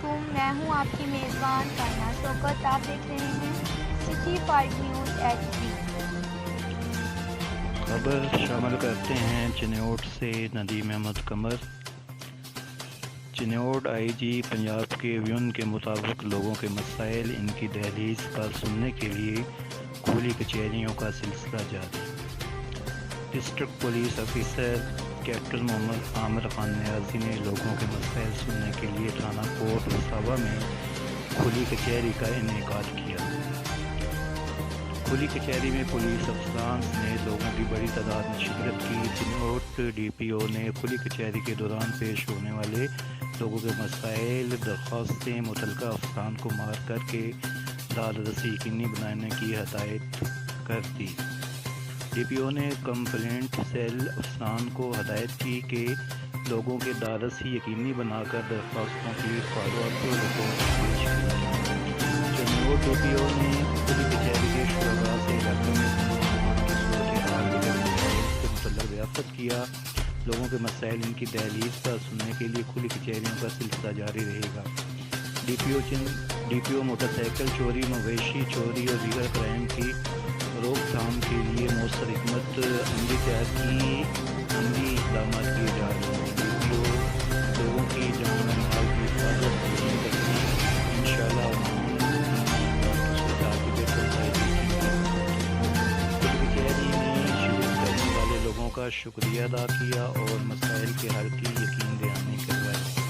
علیکم، میں ہوں آپ کی میزبان کائنہ شوکت۔ آپ دیکھ رہے ہیں سٹی 5 نیوز HD۔ خبر شامل کرتے ہیں چنیوٹ سے ندیم احمد قمر۔ چنیوٹ آئی جی پنجاب کے ویون کے مطابق لوگوں کے مسائل ان کی دہلیز پر سننے کے لیے کھلی کچہریوں کا سلسلہ جاری۔ ڈسٹرکٹ پولیس آفیسر کیپٹن محمد عامر خان نیازی نے لوگوں کے مسائل سننے کے لیے تھانہ کوٹ وسابا میں کھلی کچہری کا انعقاد کیا۔ کھلی کچہری میں پولیس افسران نے لوگوں کی بڑی تعداد میں شرکت کی۔ چنیوٹ ڈی پی او نے کھلی کچہری کے دوران پیش ہونے والے لوگوں کے مسائل درخواستیں متعلقہ افسران کو مار کر کے داد رسی یقینی بنانے کی ہدایت کر دی۔ ڈی پی او نے کمپلینٹ سیل افسران کو ہدایت کی کہ لوگوں کے داد رسی یقینی بنا کر درخواستوں کی فالو اپ رپورٹ پیش کی۔ چنیوٹ ڈی پی او نے کھلی کچہری کے شعبہ سے علاقوں میں کی صورتحال کے متعلق دریافت کیا۔ لوگوں کے مسائل ان کی دہلیز پر سننے کے لیے کھلی کچہریوں کا سلسلہ جاری رہے گا۔ ڈی پی او موٹر سائیکل چوری، مویشی چوری اور دیگر کرائم کی روک تھام کے لیے مؤثر حکمت عملی تحت عملی اقدامات کیے جا رہے ہیں۔ ڈی پی او لوگوں کی جان و مال کی حفاظت کرنے انشاءاللہ لوگوں کا شکریہ ادا کیا اور مسائل کے حل کی یقین دہانی کروائی۔